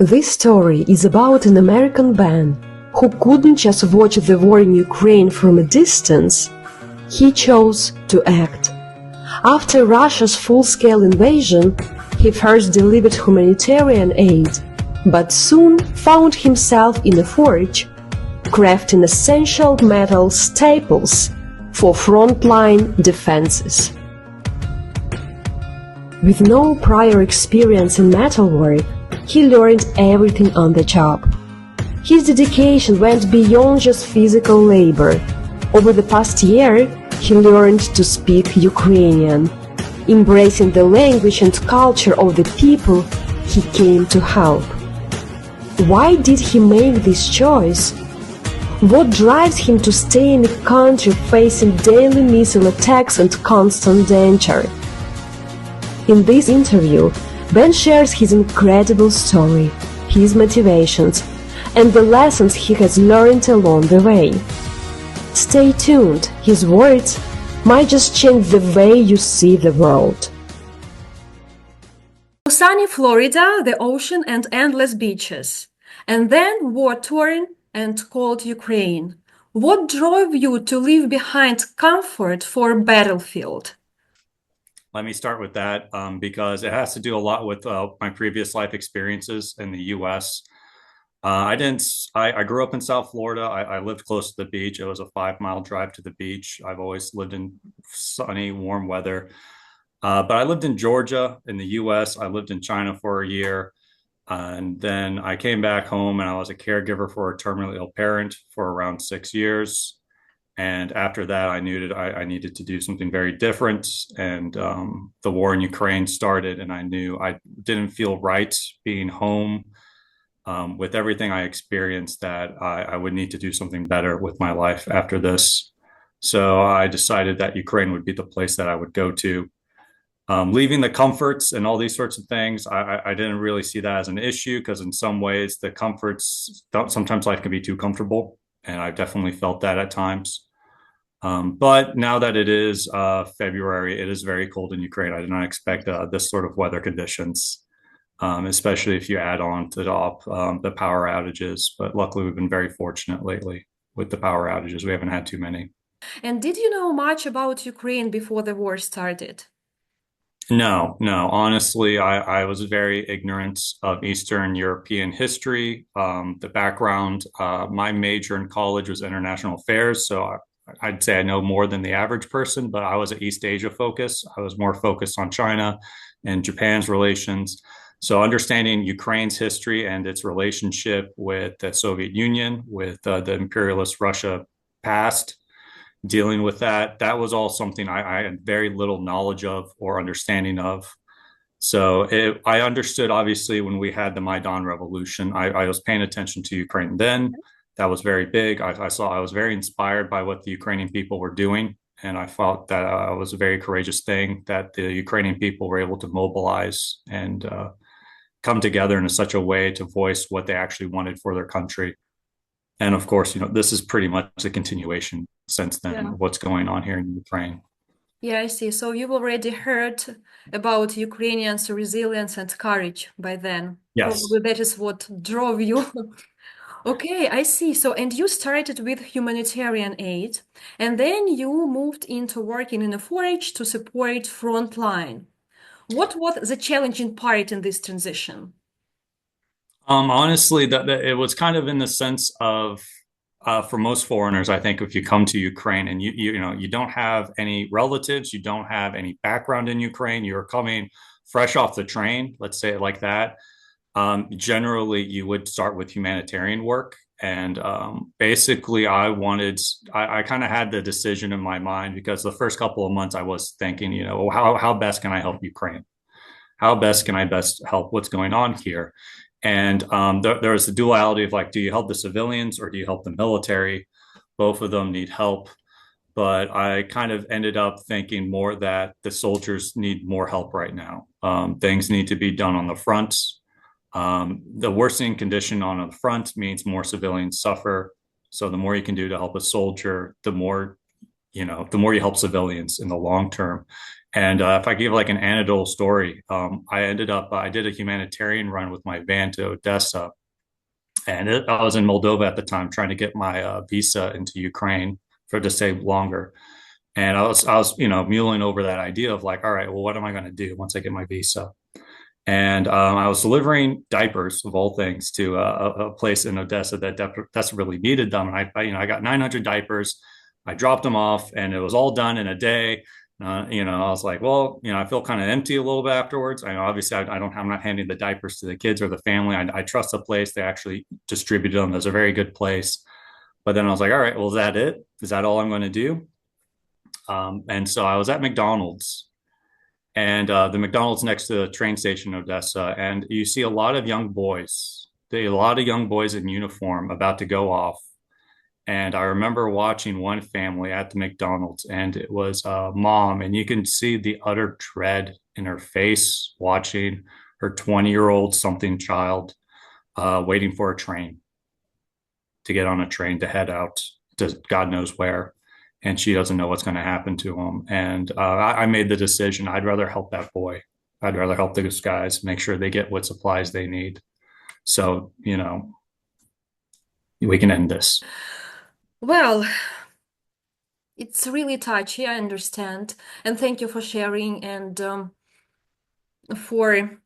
This story is about an American man who couldn't just watch the war in Ukraine from a distance. He chose to act. After Russia's full-scale invasion, he first delivered humanitarian aid, but soon found himself in a forge, crafting essential metal staples for frontline defenses. With no prior experience in metalwork, he learned everything on the job. His dedication went beyond just physical labor. Over the past year, he learned to speak Ukrainian, embracing the language and culture of the people he came to help. Why did he make this choice? What drives him to stay in a country facing daily missile attacks and constant danger? In this interview, Ben shares his incredible story, his motivations, and the lessons he has learned along the way. Stay tuned, his words might just change the way you see the world. Sunny Florida, the ocean and endless beaches, and then war-torn and cold Ukraine. What drove you to leave behind comfort for battlefield? Let me start with that because it has to do a lot with my previous life experiences in the U.S. I grew up in South Florida. I lived close to the beach. It was a 5-mile drive to the beach. I've always lived in sunny, warm weather. But I lived in Georgia in the U.S. I lived in China for a year. And then I came back home and I was a caregiver for a terminally ill parent for around 6 years. And after that, I knew that I needed to do something very different. And the war in Ukraine started, and I knew I didn't feel right being home with everything I experienced, that I would need to do something better with my life after this. So I decided that Ukraine would be the place that I would go to. Leaving the comforts and all these sorts of things, I didn't really see that as an issue, because in some ways the comforts, sometimes life can be too comfortable. And I've definitely felt that at times. But now that it is February, it is very cold in Ukraine. I did not expect this sort of weather conditions, especially if you add on to the power outages. But luckily, we've been very fortunate lately with the power outages. We haven't had too many. And did you know much about Ukraine before the war started? No. Honestly, I was very ignorant of Eastern European history, the background. My major in college was international affairs, so I'd say I know more than the average person, but I was at East Asia focused. I was more focused on China and Japan's relations. So understanding Ukraine's history and its relationship with the Soviet Union, with the imperialist Russia past, dealing with that was all something I had very little knowledge of or understanding of. So I understood, obviously, when we had the Maidan revolution. I was paying attention to Ukraine then. That was very big. I was very inspired by what the Ukrainian people were doing. And I felt that it was a very courageous thing that the Ukrainian people were able to mobilize and come together in such a way to voice what they actually wanted for their country. And of course, this is pretty much a continuation since then of what's going on here in Ukraine. Yeah, I see. So you've already heard about Ukrainians' resilience and courage by then. Yes. Probably that is what drove you. Okay, I see. So, and you started with humanitarian aid, and then you moved into working in a forage to support frontline. What was the challenging part in this transition? Honestly, that it was kind of in the sense of, for most foreigners, I think if you come to Ukraine and you don't have any relatives, you don't have any background in Ukraine, you're coming fresh off the train, let's say it like that. Generally, you would start with humanitarian work. And basically, I kind of had the decision in my mind, because the first couple of months I was thinking, how best can I help Ukraine? How best can I best help what's going on here? And there was the duality of, like, do you help the civilians or do you help the military? Both of them need help. But I kind of ended up thinking more that the soldiers need more help right now. Things need to be done on the front. The worsening condition on the front means more civilians suffer. So the more you can do to help a soldier, the more you help civilians in the long term. And if I give like an anecdotal story, I did a humanitarian run with my van to Odessa, and I was in Moldova at the time trying to get my visa into Ukraine for to stay longer. And I was, mulling over that idea of like, all right, well, what am I going to do once I get my visa? And I was delivering diapers of all things to a place in Odessa that desperately needed them. And I got 900 diapers. I dropped them off, and it was all done in a day. I was like, well, I feel kind of empty a little bit afterwards. Obviously, I'm not handing the diapers to the kids or the family. I trust the place. They actually distributed them. There's a very good place. But then I was like, all right, well, is that it? Is that all I'm going to do? And so I was at McDonald's, and the McDonald's next to the train station in Odessa, and you see a lot of young boys. A lot of young boys in uniform about to go off. And I remember watching one family at the McDonald's, and it was a mom, and you can see the utter dread in her face watching her 20-year-old something child waiting for a train to get on a train to head out to God knows where. And she doesn't know what's going to happen to him. And I made the decision. I'd rather help that boy. I'd rather help those guys, make sure they get what supplies they need. So, we can end this. Well, it's really touchy, I understand. And thank you for sharing and for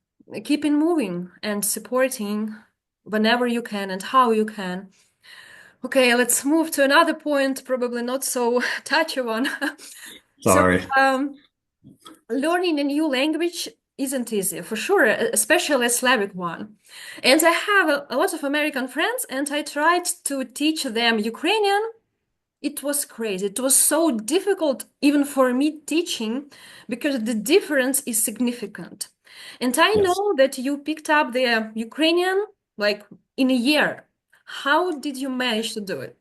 keeping moving and supporting whenever you can and how you can. Okay, let's move to another point, probably not so touchy one. Sorry. So, learning a new language isn't easy, for sure, especially a Slavic one. And I have a lot of American friends, and I tried to teach them Ukrainian. It was crazy. It was so difficult, even for me teaching, because the difference is significant. And I Yes. know that you picked up the Ukrainian like in a year. How did you manage to do it?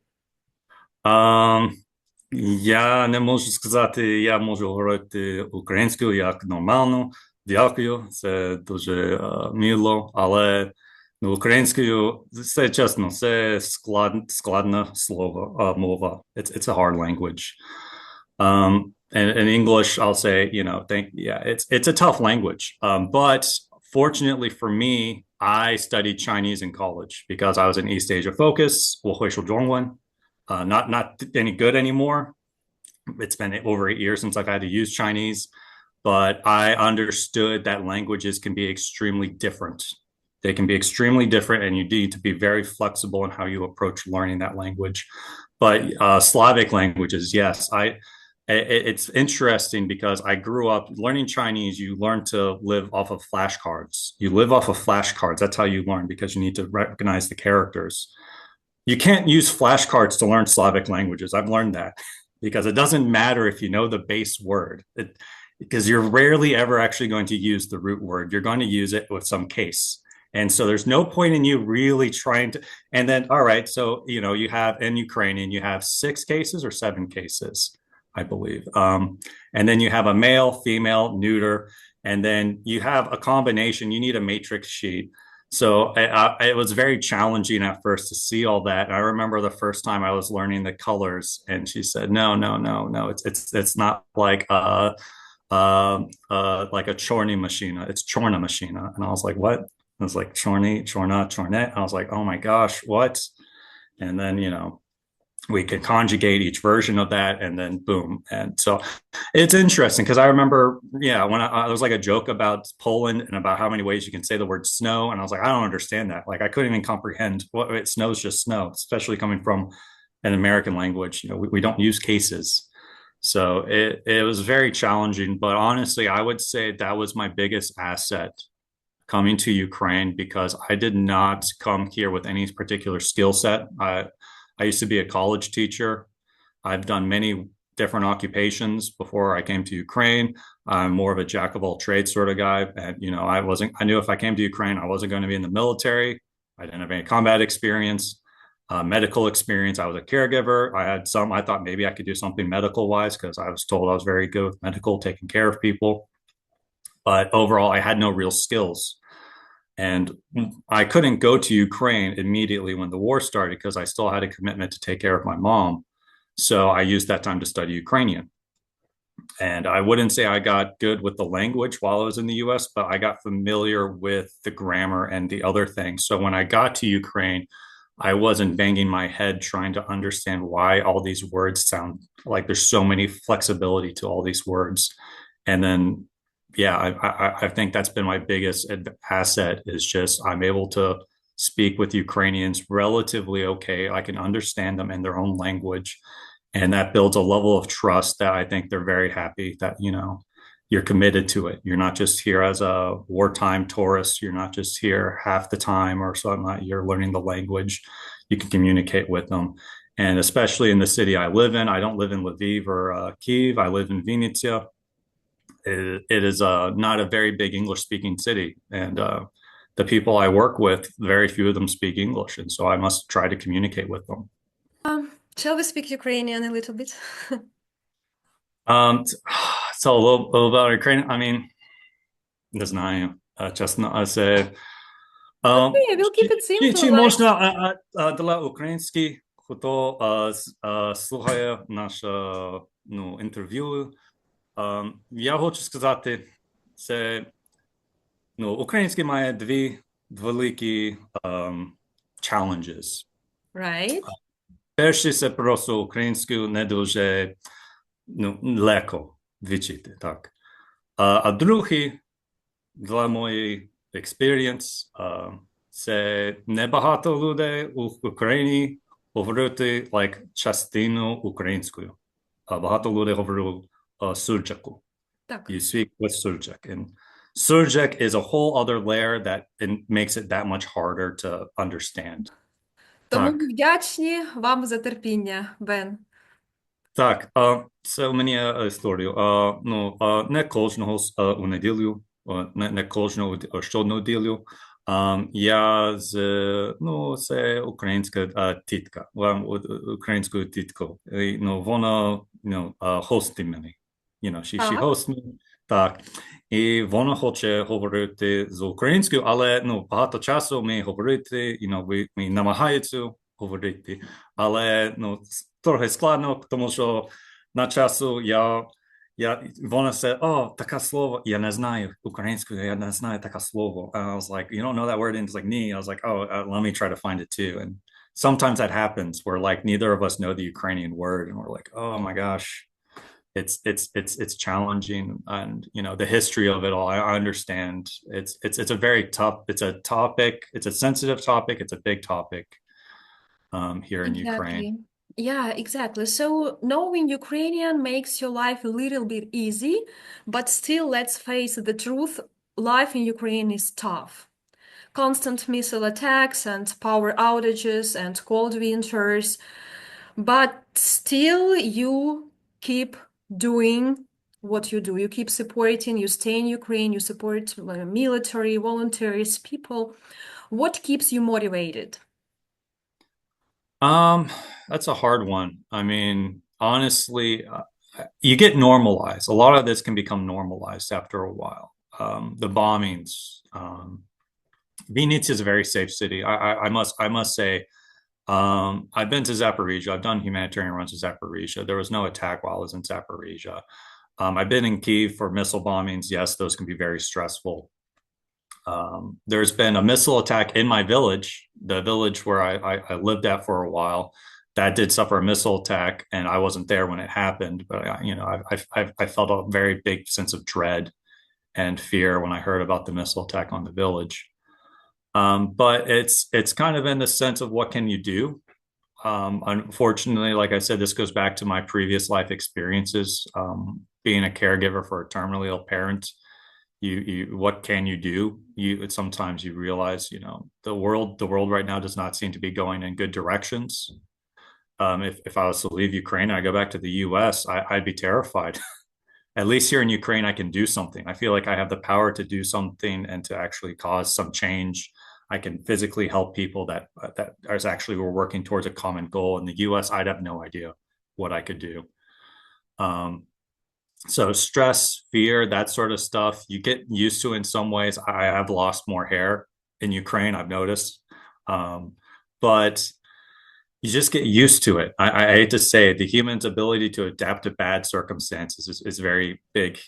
Я не можу сказати, я можу говорити українською як нормально. Дякую, це дуже мило, але українською, це чесно, це складне слово, мова. It's a hard language. And in English, I'll say, it's a tough language. But fortunately for me, I studied Chinese in college because I was in East Asia Focus, 我会说中文. Not any good anymore. It's been over 8 years since I've had to use Chinese, but I understood that languages can be extremely different. They can be extremely different, and you need to be very flexible in how you approach learning that language. But Slavic languages, yes, it's interesting because I grew up learning Chinese. You learn to live off of flashcards. You live off of flashcards. That's how you learn, because you need to recognize the characters. You can't use flashcards to learn Slavic languages. I've learned that because it doesn't matter if you know the base word, because you're rarely ever actually going to use the root word. You're going to use it with some case. And so there's no point in you really trying to, and then, all right, so, you have in Ukrainian, you have 6 cases or 7 cases, I believe. And then you have a male, female, neuter, and then you have a combination. You need a matrix sheet. So it was very challenging at first to see all that. And I remember the first time I was learning the colors, and she said, "No, no, no, no. It's not like like a chorny machina. It's chorna machina." And I was like, "What?" I was like, "Chorny, chorna, chornet." I was like, "Oh my gosh, what?" And then we can conjugate each version of that, and then boom. And so it's interesting because I remember, when I was like a joke about Poland and about how many ways you can say the word snow. And I was like, I don't understand that. Like, I couldn't even comprehend what it snows, just snow, especially coming from an American language. We don't use cases. So it was very challenging. But honestly, I would say that was my biggest asset coming to Ukraine, because I did not come here with any particular skill set. I used to be a college teacher. I've done many different occupations before I came to Ukraine. I'm more of a jack of all trades sort of guy. And, I knew if I came to Ukraine, I wasn't going to be in the military. I didn't have any combat experience, medical experience. I was a caregiver. I thought maybe I could do something medical wise, because I was told I was very good with medical, taking care of people. But overall, I had no real skills. And I couldn't go to Ukraine immediately when the war started, because I still had a commitment to take care of my mom. So I used that time to study Ukrainian. And I wouldn't say I got good with the language while I was in the US, but I got familiar with the grammar and the other things. So when I got to Ukraine, I wasn't banging my head trying to understand why all these words sound like there's so many flexibility to all these words. And then, yeah, I think that's been my biggest asset is just I'm able to speak with Ukrainians relatively okay. I can understand them in their own language. And that builds a level of trust that I think they're very happy that, you're committed to it. You're not just here as a wartime tourist. You're not just here half the time or something. You're learning the language. You can communicate with them. And especially in the city I live in, I don't live in Lviv or Kyiv. I live in Vinnytsia. It is not a very big English speaking city. And the people I work with, very few of them speak English. And so I must try to communicate with them. Shall we speak Ukrainian a little bit? So a little about Ukraine. I mean, не знаю, чесно, це Okay, we'll keep it simple. чи Like, можна для українських, хто слухає наше інтерв'ю, я хочу сказати, це український має дві великі challenges. right? Перший це просто українську не дуже легко вчити, так. А другий, для моєї experience, це небагато людей у Україні говорити like, частину українською. Багато людей говорять суржику. Так. You speak with surjik. And surjik is a whole other layer that makes it that much harder to understand. Тому Так. ми вдячні вам за терпіння, Бен. Так, це у мене історія. Не кожного у неділю, не кожного щонеділю. Я це українська тітка, українською тіткою. Вона, hosting мене. She Так. hosts me. Так. І вона хоче говорити з українською, але багато часу ми говорити, ми намагаємося говорити, але трохи складно, тому що на часу вона say, таке слово, я не знаю українською, я не знаю таке слово. And I was like, you don't know that word? And it's like, ні. I was like, let me try to find it too. And sometimes that happens where like neither of us know the Ukrainian word and we're like, oh my gosh. It's challenging, and the history of it all. I understand. It's a very tough. It's a topic. It's a sensitive topic. It's a big topic here in Ukraine. Yeah, exactly. So knowing Ukrainian makes your life a little bit easy, but still, let's face the truth, life in Ukraine is tough. Constant missile attacks and power outages and cold winters, but still you keep doing what you do. You keep supporting, you stay in Ukraine, you support military, volunteers, people. What keeps you motivated? That's a hard one. I mean, honestly, you get normalized. A lot of this can become normalized after a while. The bombings. Vinnytsia is a very safe city. I must say, I've been to Zaporizhia. I've done humanitarian runs to Zaporizhia. There was no attack while I was in Zaporizhia. I've been in Kyiv for missile bombings. Yes, those can be very stressful. There's been a missile attack in my village, the village where I lived at for a while. That did suffer a missile attack, and I wasn't there when it happened. But I felt a very big sense of dread and fear when I heard about the missile attack on the village. But it's kind of in the sense of what can you do? Unfortunately, like I said, this goes back to my previous life experiences. Being a caregiver for a terminally ill parent, what can you do? Sometimes you realize, the world right now does not seem to be going in good directions. If I was to leave Ukraine and I go back to the US, I'd be terrified. At least here in Ukraine, I can do something. I feel like I have the power to do something and to actually cause some change. I can physically help people that we're working towards a common goal. In the US, I'd have no idea what I could do. So stress, fear, that sort of stuff, you get used to in some ways. I have lost more hair in Ukraine, I've noticed. But You just get used to it. I hate to say it, the human's ability to adapt to bad circumstances is very big.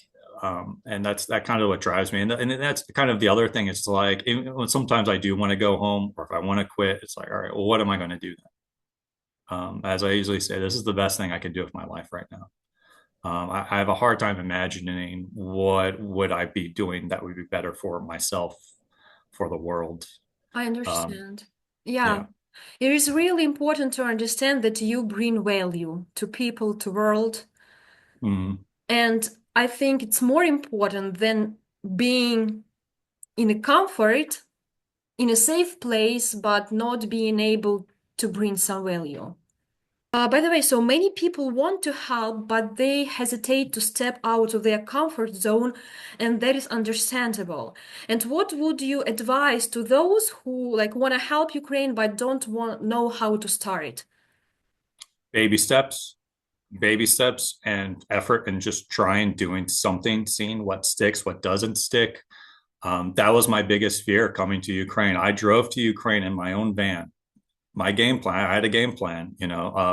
And that's that kind of what drives me. And that's kind of the other thing. It's like even when sometimes I do want to go home, or if I want to quit, it's like, all right, well, what am I going to do then? As I usually say, this is the best thing I can do with my life right now. I have a hard time imagining what would I be doing that would be better for myself, for the world. I Um, understand. Yeah. yeah. It is really important to understand that you bring value to people, to world. Mhm. And I think it's more important than being in a comfort, in a safe place, but not being able to bring some value. By the way, so many people want to help, but they hesitate to step out of their comfort zone, and that is understandable. And what would you advise to those who like want to help Ukraine but don't want know how to start? Baby steps, baby steps and effort, and just trying doing something, seeing what sticks, what doesn't stick. That was my biggest fear coming to Ukraine. I drove to Ukraine in my own van. My game plan, I had a game plan,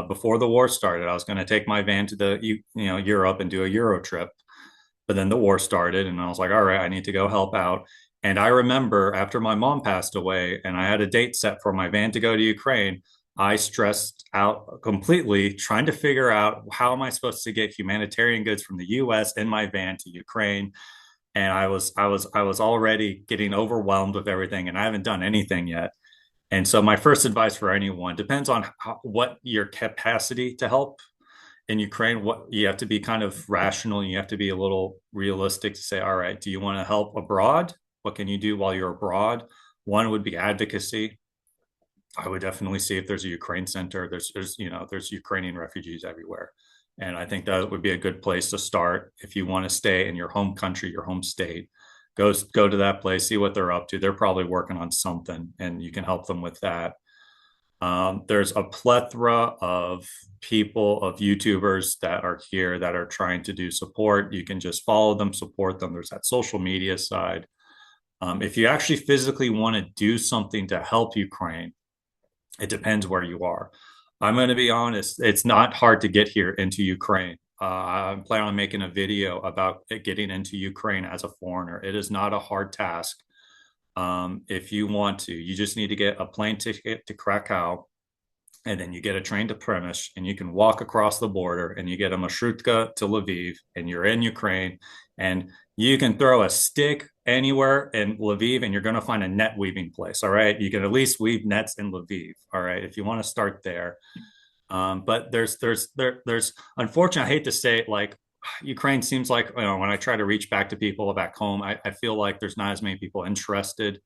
before the war started. I was going to take my van to Europe and do a Euro trip. But then the war started, and I was like, all right, I need to go help out. And I remember after my mom passed away and I had a date set for my van to go to Ukraine, I stressed out completely trying to figure out how am I supposed to get humanitarian goods from the US in my van to Ukraine. And I was already getting overwhelmed with everything, and I haven't done anything yet. And so my first advice for anyone depends on what your capacity to help in Ukraine. What you have to be kind of rational. You have to be a little realistic to say, all right, do you want to help abroad? What can you do while you're abroad? One would be advocacy. I would definitely see if there's a Ukraine center. There's Ukrainian refugees everywhere. And I think that would be a good place to start if you want to stay in your home country, your home state. Go to that place, see what they're up to. They're probably working on something, and you can help them with that. There's a plethora of people, of YouTubers that are here that are trying to do support. You can just follow them, support them. There's that social media side. If you actually physically want to do something to help Ukraine, it depends where you are. I'm going to be honest, it's not hard to get here into Ukraine. I'm planning on making a video about getting into Ukraine as a foreigner. It is not a hard task. If you want to, you just need to get a plane ticket to Krakow, and then you get a train to Przemysl, and you can walk across the border, and you get a marshrutka to Lviv, and you're in Ukraine, and you can throw a stick anywhere in Lviv, and you're going to find a net weaving place. All right, you can at least weave nets in Lviv. All right, if you want to start there. But there's unfortunately, I hate to say it, like Ukraine seems like, when I try to reach back to people back home, I feel like there's not as many people interested.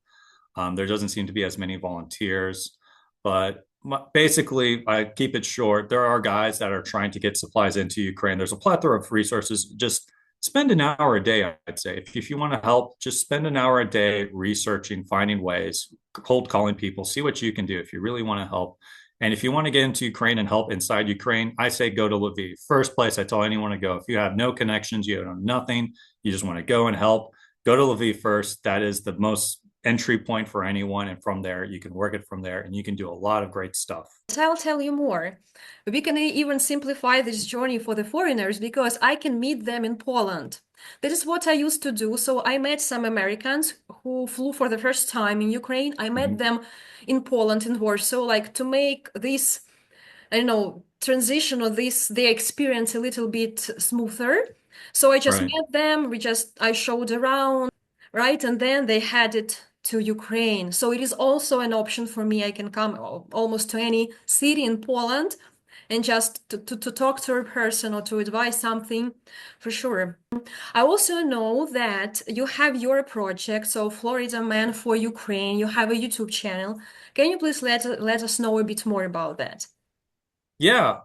There doesn't seem to be as many volunteers, but basically, I keep it short. There are guys that are trying to get supplies into Ukraine. There's a plethora of resources. Just spend an hour a day, I'd say. If you want to help, just spend an hour a day researching, finding ways, cold calling people, see what you can do if you really want to help. And if you want to get into Ukraine and help inside Ukraine, I say go to Lviv. First place I tell anyone to go. If you have no connections, you have nothing, you just want to go and help, go to Lviv first. That is the most entry point for anyone. And from there, you can work it from there, and you can do a lot of great stuff. I'll tell you more. We can even simplify this journey for the foreigners because I can meet them in Poland. That is what I used to do. So I met some Americans who flew for the first time in Ukraine. I met them in Poland, in Warsaw, like to make this, I don't know, transition or their experience a little bit smoother. So I just Right. met them. I showed around, right? And then they headed to Ukraine. So it is also an option for me. I can come almost to any city in Poland and just to talk to a person or to advise something for sure. I also know that you have your project, so Florida Man for Ukraine. You have a YouTube channel. Can you please let us know a bit more about that? Yeah.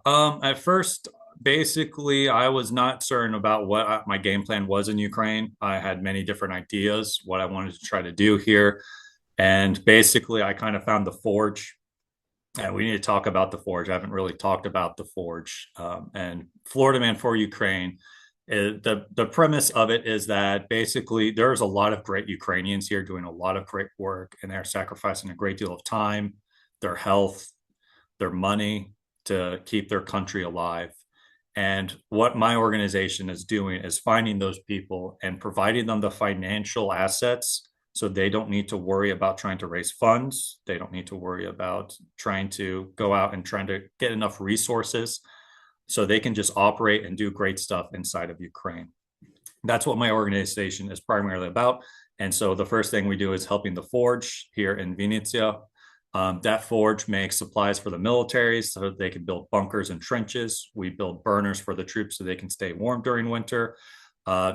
At first, basically, I was not certain about what my game plan was in Ukraine. I had many different ideas, what I wanted to try to do here. And basically, I kind of found the Forge. And we need to talk about the Forge. I haven't really talked about the Forge. And Florida Man for Ukraine. The premise of it is that basically there's a lot of great Ukrainians here doing a lot of great work, and they're sacrificing a great deal of time, their health, their money to keep their country alive. And what my organization is doing is finding those people and providing them the financial assets so they don't need to worry about trying to raise funds. They don't need to worry about trying to go out and trying to get enough resources so they can just operate and do great stuff inside of Ukraine. That's what my organization is primarily about. And so the first thing we do is helping the forge here in Vinnytsia. That forge makes supplies for the military so that they can build bunkers and trenches. We build burners for the troops so they can stay warm during winter.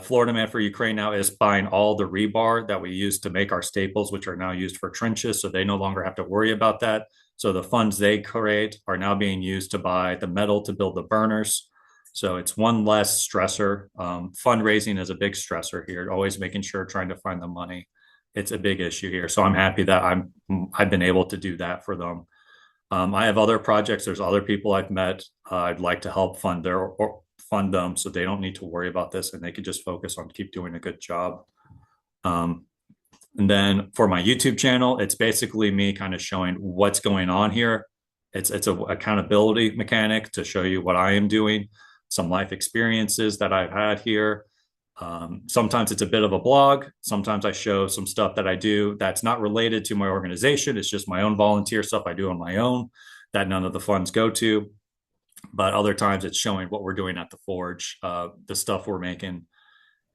Florida Man for Ukraine now is buying all the rebar that we use to make our staples, which are now used for trenches. So they no longer have to worry about that. So the funds they create are now being used to buy the metal to build the burners. So it's one less stressor. Fundraising is a big stressor here, always making sure trying to find the money. It's a big issue here. So I'm happy that I've been able to do that for them. I have other projects. There's other people I've met. I'd like to help fund their or fund them so they don't need to worry about this and they can just focus on keep doing a good job. And then for my YouTube channel, it's basically me kind of showing what's going on here. It's a accountability mechanic to show you what I am doing, some life experiences that I've had here. Sometimes it's a bit of a blog. Sometimes I show some stuff that I do that's not related to my organization. It's just my own volunteer stuff I do on my own that none of the funds go to. But other times it's showing what we're doing at the forge, the stuff we're making.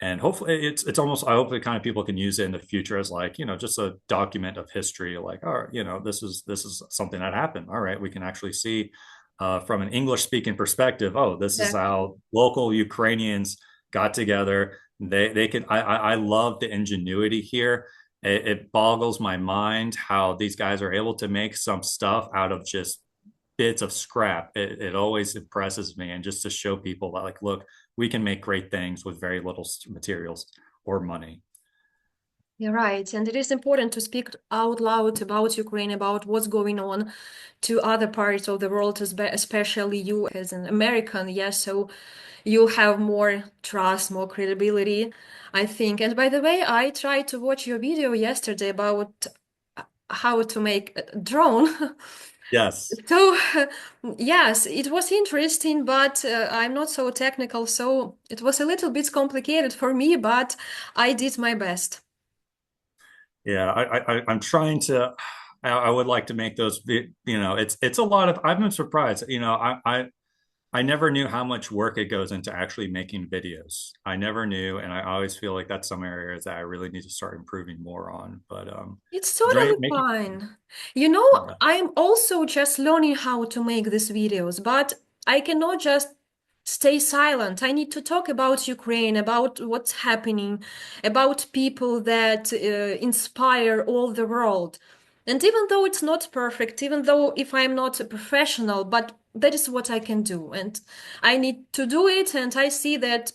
And hopefully it's almost, I hope the kind of people can use it in the future as like, just a document of history, like, all right, this is something that happened. All right, we can actually see from an English speaking perspective, oh, this is how local Ukrainians got together. They can, I love the ingenuity here. It boggles my mind how these guys are able to make some stuff out of just bits of scrap. It always impresses me. And just to show people that, like, look, we can make great things with very little materials or money. You're right. And it is important to speak out loud about Ukraine, about what's going on to other parts of the world, especially you as an American. Yes, so you have more trust, more credibility, I think. And by the way, I tried to watch your video yesterday about how to make a drone. Yes. So, yes, it was interesting, but I'm not so technical, so it was a little bit complicated for me, but I did my best. Yeah, I'm trying to. I would like to make those. It's a lot of. I've been surprised. I never knew how much work it goes into actually making videos. I never knew, and I always feel like that's some areas that I really need to start improving more on. But It's totally fine. I'm also just learning how to make these videos, but I cannot just stay silent. I need to talk about Ukraine, about what's happening, about people that inspire all the world. And even though it's not perfect, even though if I'm not a professional, but that is what I can do. And I need to do it, and I see that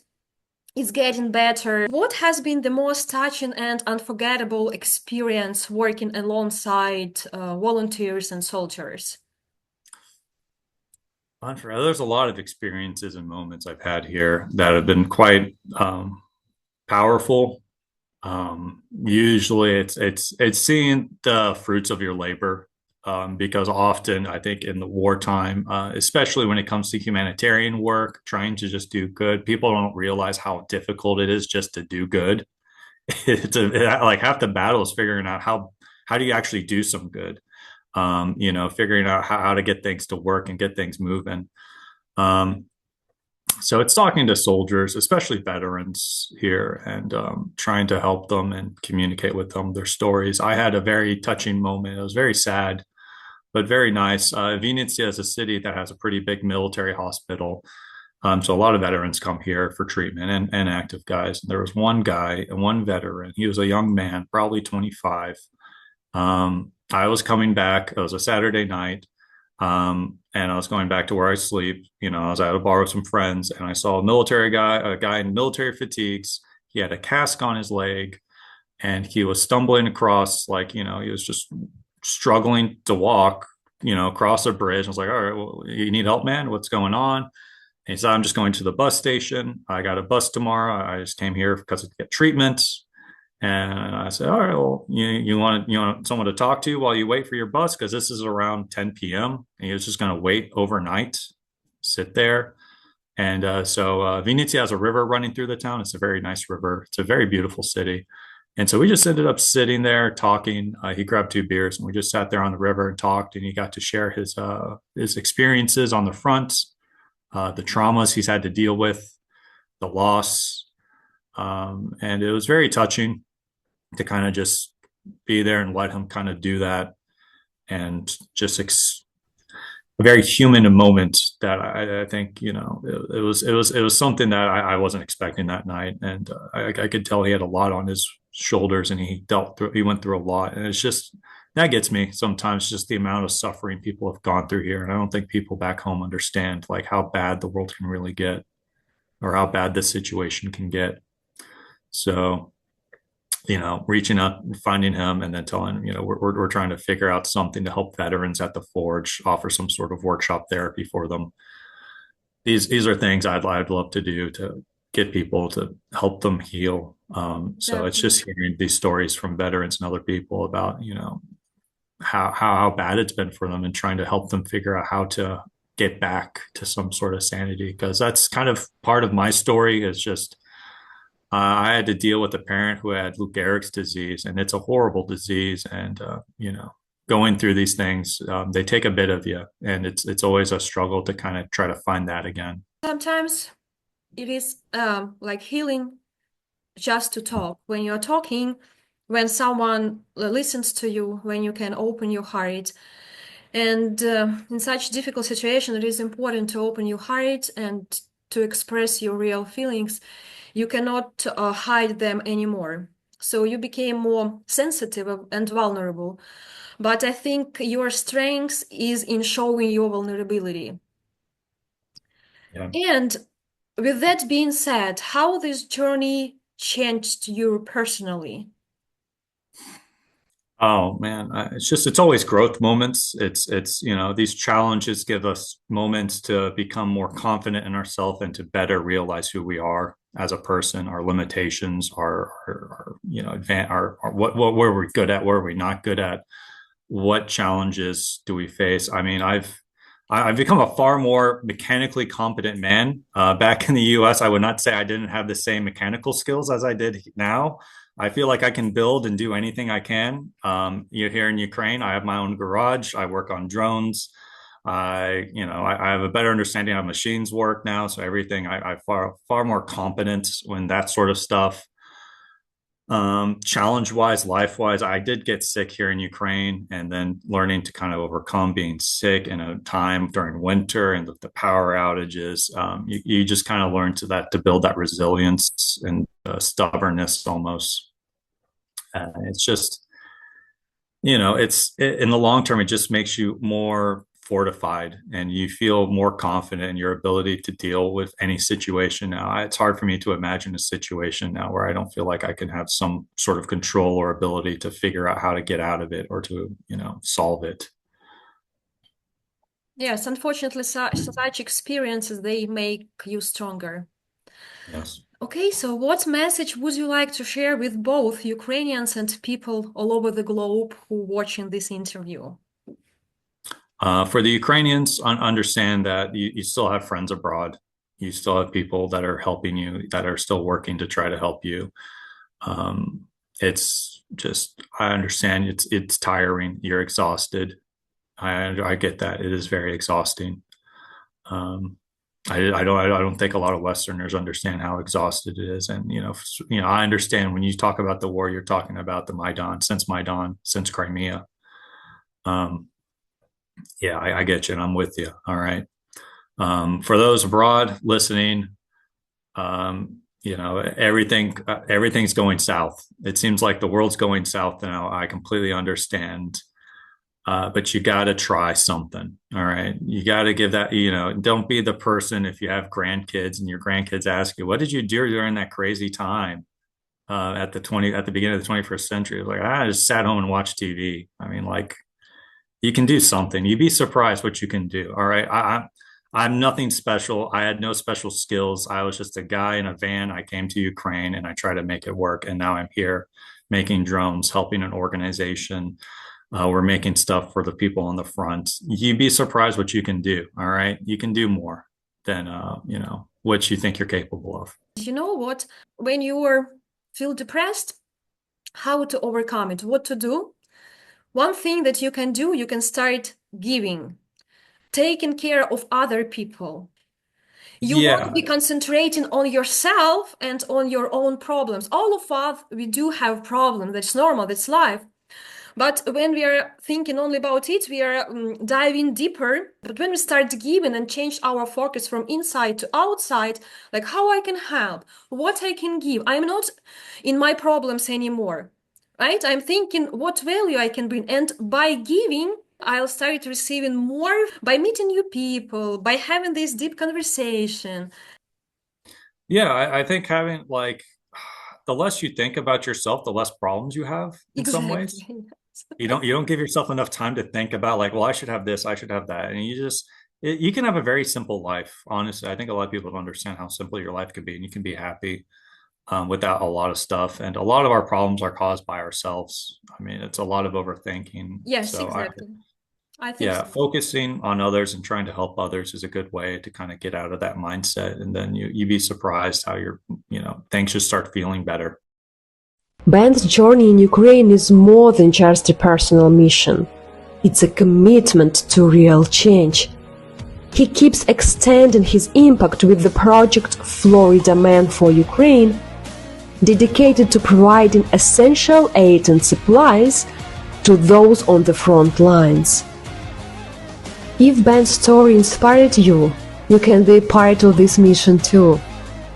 it's getting better. What has been the most touching and unforgettable experience working alongside volunteers and soldiers? There's a lot of experiences and moments I've had here that have been quite powerful. Usually, it's seeing the fruits of your labor, because often I think in the wartime, especially when it comes to humanitarian work, trying to just do good, people don't realize how difficult it is just to do good. Like half the battle is figuring out how do you actually do some good. Figuring out how to get things to work and get things moving. So it's talking to soldiers, especially veterans here, and trying to help them and communicate with them their stories. I had a very touching moment. It was very sad, but very nice. Vinnytsia is a city that has a pretty big military hospital. So a lot of veterans come here for treatment and active guys. There was one guy, one veteran. He was a young man, probably 25. I was coming back. It was a Saturday night. And I was going back to where I sleep. I was at a bar with some friends, and I saw a guy in military fatigues. He had a cast on his leg, and he was stumbling across, like, he was just struggling to walk, across a bridge. I was like, all right, well, you need help, man? What's going on? And he said, I'm just going to the bus station. I got a bus tomorrow. I just came here because to get treatment. And I said, all right, well, you want someone to talk to while you wait for your bus? Because this is around 10 p.m. And he was just going to wait overnight, sit there. And Vinnytsia has a river running through the town. It's a very nice river. It's a very beautiful city. And so we just ended up sitting there talking. He grabbed 2 beers and we just sat there on the river and talked. And he got to share his experiences on the front, the traumas he's had to deal with, the loss. And it was very touching to kind of just be there and let him kind of do that, and just a very human moment that I think it was something that I wasn't expecting that night, and I could tell he had a lot on his shoulders, and he went through a lot, and it's just that gets me sometimes, just the amount of suffering people have gone through here, and I don't think people back home understand like how bad the world can really get, or how bad this situation can get. So reaching out and finding him, and then telling him, we're trying to figure out something to help veterans at the Forge, offer some sort of workshop therapy for them. These are things I'd love to do to get people to help them heal. So it's just hearing these stories from veterans and other people about, how bad it's been for them, and trying to help them figure out how to get back to some sort of sanity. Because that's kind of part of my story, is just I had to deal with a parent who had Lou Gehrig's disease, and it's a horrible disease. And going through these things, they take a bit of you, and it's always a struggle to kind of try to find that again. Sometimes it is like healing just to talk. When you're talking, when someone listens to you, when you can open your heart. And in such difficult situation, it is important to open your heart and to express your real feelings. You cannot hide them anymore. So you became more sensitive and vulnerable. But I think your strength is in showing your vulnerability. Yeah. And with that being said, how this journey changed you personally? Oh man, it's always growth moments. It's these challenges give us moments to become more confident in ourselves, and to better realize who we are as a person, our limitations, our what were we good at, where are we not good at, what challenges do we face. I mean, I've become a far more mechanically competent man. Back in the U.S., I would not say I didn't have the same mechanical skills as I did now. I feel like I can build and do anything I can. You're here in Ukraine. I have my own garage. I work on drones. I have a better understanding of how machines work now. So everything I far more competent when that sort of stuff. Challenge wise, life wise, I did get sick here in Ukraine, and then learning to kind of overcome being sick in a time during winter and the power outages. You just kind of learn to build that resilience and stubbornness almost. It's just, in the long term, it just makes you more fortified, and you feel more confident in your ability to deal with any situation. Now, it's hard for me to imagine a situation now where I don't feel like I can have some sort of control or ability to figure out how to get out of it, or to, solve it. Yes, unfortunately, such experiences, they make you stronger. Yes. Okay, so what message would you like to share with both Ukrainians and people all over the globe who are watching this interview? For the Ukrainians, understand that you still have friends abroad. You still have people that are helping you, that are still working to try to help you. It's just, I understand it's tiring. You're exhausted. I get that. It is very exhausting. I don't think a lot of Westerners understand how exhausted it is. And I understand when you talk about the war, you're talking about the Maidan, since Crimea. Yeah, I get you, and I'm with you. All right. For those abroad listening, everything's going south. It seems like the world's going south now. I completely understand. But you got to try something. All right. You got to give that, don't be the person, if you have grandkids and your grandkids ask you, what did you do during that crazy time at the beginning of the 21st century? Like, I just sat home and watched TV. I mean, like, you can do something. You'd be surprised what you can do. All right. I'm nothing special. I had no special skills. I was just a guy in a van. I came to Ukraine and I tried to make it work. And now I'm here. making drones, helping an organization. We're making stuff for the people on the front. You'd be surprised what you can do. All right. You can do more than, what you think you're capable of. You know what? When you feel depressed, how to overcome it, what to do? One thing that you can do, you can start giving, taking care of other people. You won't be concentrating on yourself and on your own problems. All of us, we do have problems. That's normal. That's life. But when we are thinking only about it, we are diving deeper. But when we start giving and change our focus from inside to outside, like how I can help, what I can give. I'm not in my problems anymore, right? I'm thinking what value I can bring. And by giving, I'll start receiving more by meeting new people, by having this deep conversation. Yeah, I think having the less you think about yourself, the less problems you have in some ways. Exactly. You don't give yourself enough time to think about like, well, I should have this, I should have that. And you can have a very simple life. Honestly, I think a lot of people don't understand how simple your life could be, and you can be happy without a lot of stuff. And a lot of our problems are caused by ourselves. I mean, it's a lot of overthinking. Yes, So exactly. I think yeah, so. focusing on others and trying to help others is a good way to kind of get out of that mindset. And then you'd be surprised how things just start feeling better. Ben's journey in Ukraine is more than just a personal mission. It's a commitment to real change. He keeps extending his impact with the project Florida Man for Ukraine, dedicated to providing essential aid and supplies to those on the front lines. If Ben's story inspired you, you can be part of this mission too.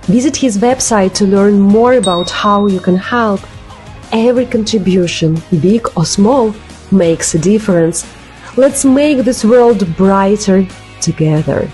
Visit his website to learn more about how you can help. Every contribution, big or small, makes a difference. Let's make this world brighter together.